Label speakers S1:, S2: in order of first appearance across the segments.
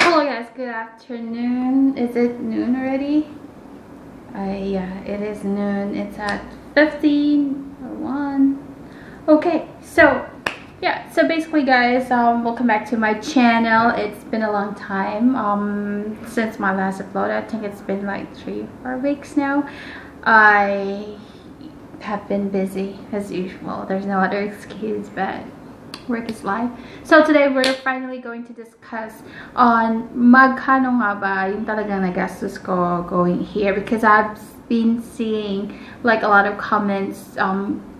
S1: Hello guys, good afternoon. Is it noon already? Yeah, it is noon. It's at 15:01. Okay, so yeah, so basically guys, welcome back to my channel. It's been a long time since my last upload. I think it's been like 3 or 4 weeks now. I have been busy as usual. There's no other excuse, but work is life. So today we're finally going to discuss on Magkano Ba yung talagang nagastos ko going here, because I've been seeing like a lot of comments,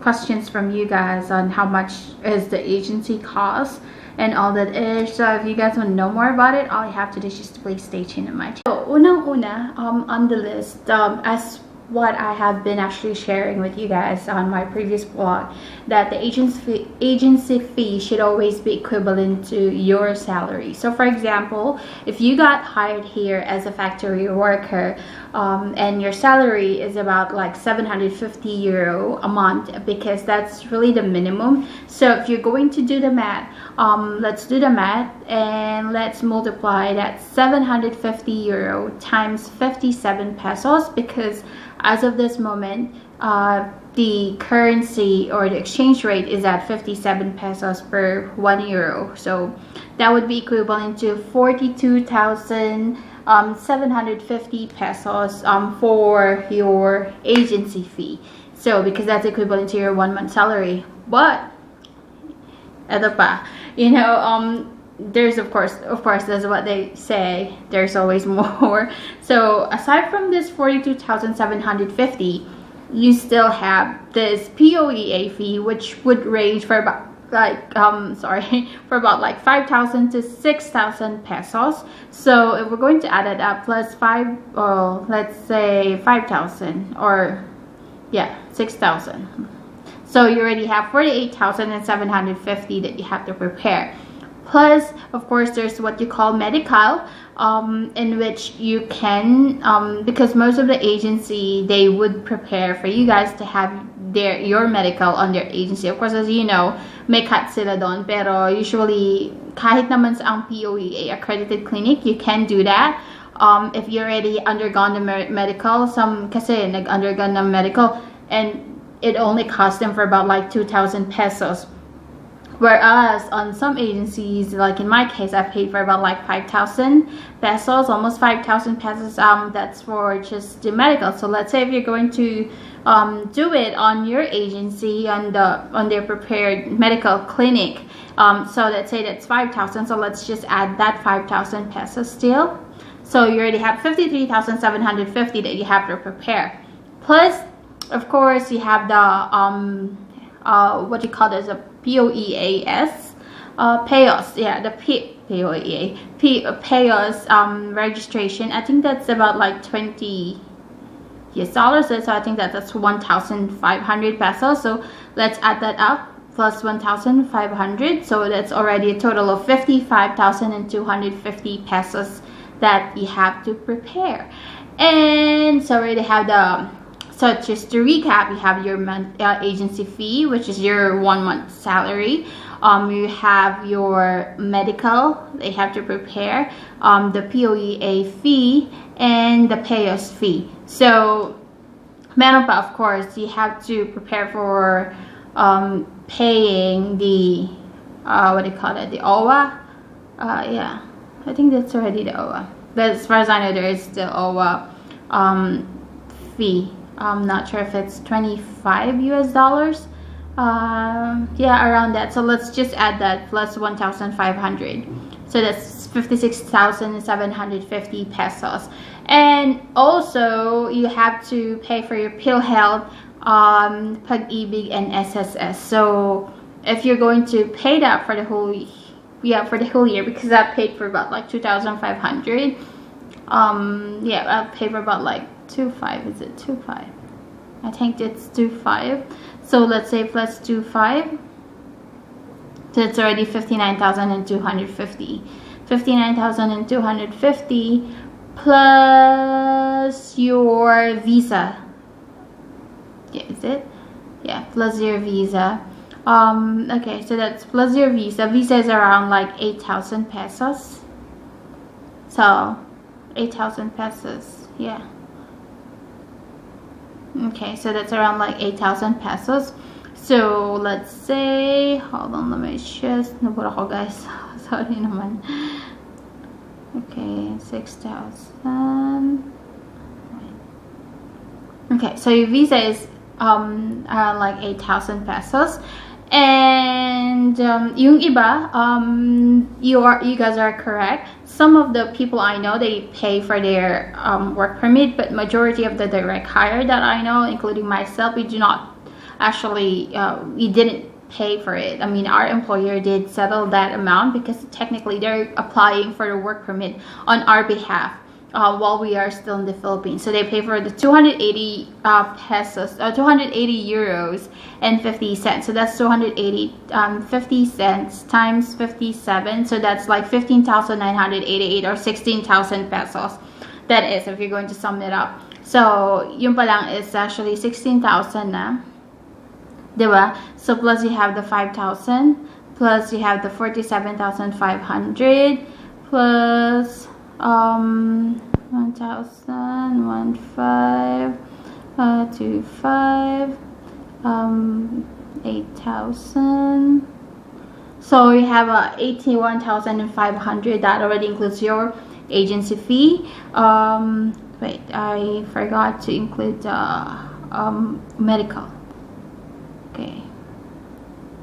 S1: questions from you guys on how much is the agency cost and all that is. So if you guys want to know more about it, all you have to do is just please stay tuned in my channel. So unang-una on the list, as what I have been actually sharing with you guys on my previous vlog, that the agency fee should always be equivalent to your salary. So for example, if you got hired here as a factory worker and your salary is about like 750 euro a month, because that's really the minimum. So if you're going to do the math, let's do the math and let's multiply that 750 euro times 57 pesos, because as of this moment, the currency or the exchange rate is at 57 pesos per 1 euro. So that would be equivalent to 42,750 pesos for your agency fee. So because that's equivalent to your 1 month salary. But eto pa, there's of course that's what they say, there's always more. So aside from this 42,750, you still have this POEA fee, which would range for about like for about like 5,000 to 6,000 pesos. So if we're going to add it up, plus let's say 5,000, or yeah, 6,000, so you already have 48,750 that you have to prepare. Plus, of course, there's what you call medical, in which you can, because most of the agency, they would prepare for you guys to have your medical on their agency. Of course, as you know, may cut sila doon, pero usually, kahit naman sa ang POEA accredited clinic, you can do that. If you already undergone the medical, some kasi nag-undergone ng medical, and it only cost them for about like 2,000 pesos. Whereas on some agencies, like in my case, I paid for about like 5,000 pesos, almost 5,000 pesos. That's for just the medical. So let's say if you're going to do it on your agency on their prepared medical clinic, so let's say that's 5,000. So let's just add that 5,000 pesos still. So you already have 53,750 that you have to prepare. Plus, of course, you have the what you call this, a POEAS, PAYOS, yeah, the POEA, PAYOS registration. I think that's about like $20. So I think that's 1,500 pesos. So let's add that up, plus 1,500. So that's already a total of 55,250 pesos that you have to prepare. And so we already have the. So just to recap, you have your agency fee, which is your 1 month salary. You have your medical, they have to prepare, the POEA fee, and the PAYOS fee. So, meron pa, of course, you have to prepare for paying the, what do you call it, the OWA? Yeah, I think that's already the OWA. But as far as I know, there is the OWA fee. I'm not sure if it's $25. Yeah, around that. So let's just add that plus 1,500. So that's 56,750 pesos. And also, you have to pay for your PhilHealth, Pag-ibig, and SSS. So if you're going to pay that for the whole, year, because I paid for about like 2,500. Yeah, I paid for about like 2.5. Is it 2.5? I think it's 2.5. So let's say plus 2.5. So it's already 59,250. 59,250 plus your visa. Yeah, is it? Yeah, plus your visa. Okay, so that's plus your visa. Visa is around like 8,000 pesos. So 8,000 pesos. Yeah. Okay, so that's around like 8,000 pesos. So let's say, hold on, let me just nabura ko guys. Sorry naman. Okay, 6,000. Okay, so your visa is around like 8,000 pesos. And yung iba, you guys are correct. Some of the people I know, they pay for their work permit, but majority of the direct hire that I know, including myself, we do not actually, we didn't pay for it. I mean, our employer did settle that amount because technically they're applying for the work permit on our behalf. While we are still in the Philippines, so they pay for the 280 pesos, 280 euros and 50 cents. So that's 280 50 cents times 57. So that's like 15,988 or 16,000 pesos. That is, if you're going to sum it up. So yung palang is actually 16,000 na, diba? So plus you have the 5,000, plus you have the 47,500, plus 1,000, 1,525, 8,000. So you have 81,500. That already includes your agency fee. Wait, I forgot to include medical. Okay,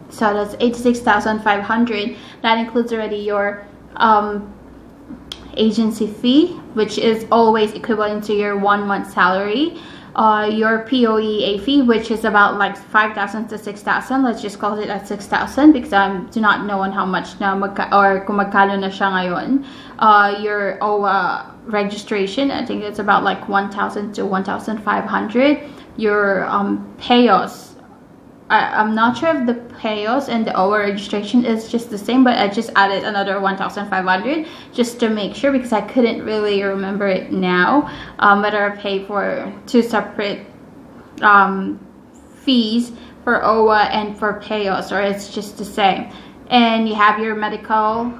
S1: so that's 86,500. That includes already your agency fee, which is always equivalent to your 1 month salary. Your POEA fee, which is about like 5,000 to 6,000. Let's just call it at 6,000 because I do not know on how much na or kung magkano na siya ngayon. Your OWA registration, I think it's about like 1,000 to 1,500. Your payos, I'm not sure if the payos and the OWA registration is just the same, but I just added another 1,500 just to make sure because I couldn't really remember it now. Whether I pay for two separate fees for OWA and for payos, or it's just the same. And you have your medical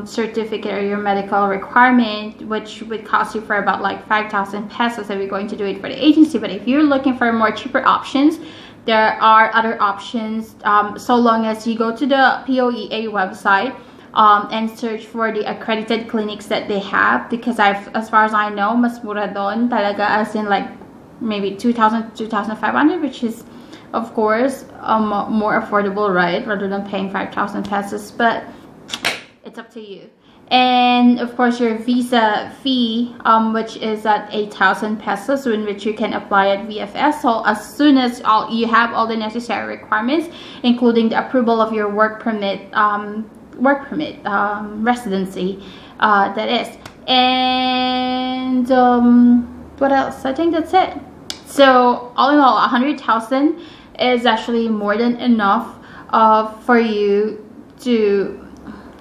S1: certificate or your medical requirement, which would cost you for about like 5,000 pesos if you're going to do it for the agency. But if you're looking for more cheaper options, there are other options, so long as you go to the POEA website and search for the accredited clinics that they have, because as far as I know, mas mura doon talaga, as in like maybe 2,000 2,500, which is of course more affordable, right, rather than paying 5,000 pesos, but it's up to you. And of course your visa fee, which is at 8,000 pesos, in which you can apply at VFS. So as soon as you have all the necessary requirements, including the approval of your work permit, residency, that is. And what else? I think that's it. So all in all, 100,000 is actually more than enough for you to,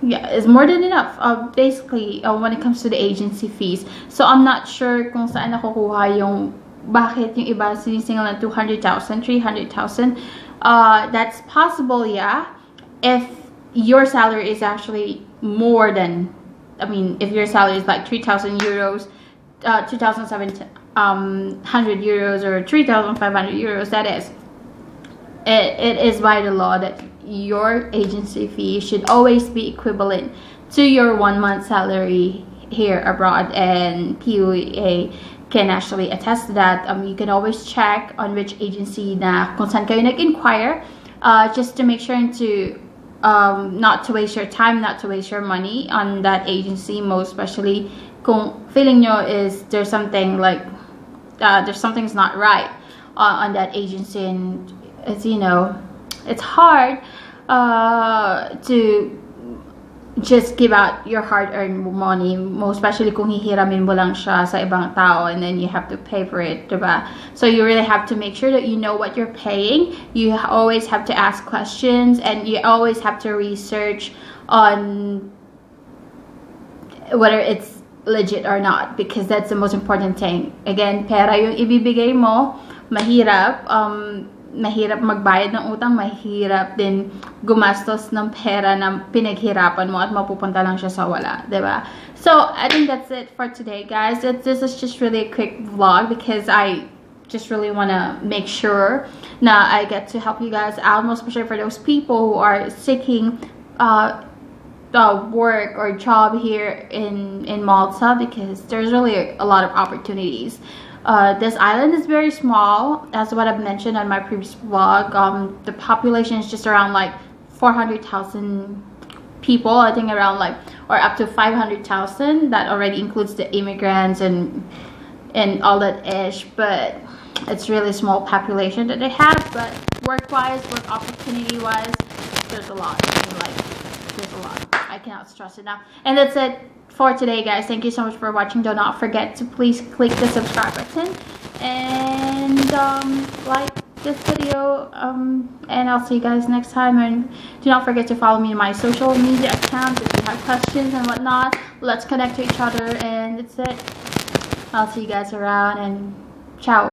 S1: yeah, it's more than enough basically when it comes to the agency fees. So I'm not sure kung saan nakukuha yung, bakit yung iba sinisingil ng 200,000, 300,000. That's possible, yeah, if your salary is actually more than, I mean, if your salary is like 3,000 euros, 2,700 euros, or 3,500 euros, that is, it is by the law that your agency fee should always be equivalent to your 1 month salary here abroad, and POEA can actually attest to that. You can always check on which agency na kung saan kayo nag-inquire, just to make sure to not to waste your time, not to waste your money on that agency, most especially kung feeling nyo is there's something like there's something's not right on that agency, and as you know, it's hard to just give out your hard-earned money, most especially kung hihiramin mo lang siya sa ibang tao and then you have to pay for it, diba? So you really have to make sure that you know what you're paying. You always have to ask questions, and you always have to research on whether it's legit or not, because that's the most important thing. Again, pera yung ibibigay mo, mahirap. mahirap magbayad ng utang, mahirap din gumastos ng pera na pinaghirapan mo at mapupunta lang siya sa wala, diba? So, I think that's it for today, guys. This is just really a quick vlog because I just really want to make sure that I get to help you guys out, most especially for those people who are seeking work or job here in Malta, because there's really a lot of opportunities. This island is very small, as what I've mentioned on my previous vlog. The population is just around like 400,000 people, I think, around like, or up to 500,000. That already includes the immigrants and all that ish, but it's really small population that they have. But work-wise, work opportunity-wise, there's a lot. I mean, like, there's a lot. I cannot stress it enough. And that's it for today, guys. Thank you so much for watching. Do not forget to please click the subscribe button and like this video, and I'll see you guys next time. And do not forget to follow me on my social media accounts if you have questions and whatnot. Let's connect to each other, and that's it. I'll see you guys around, and ciao.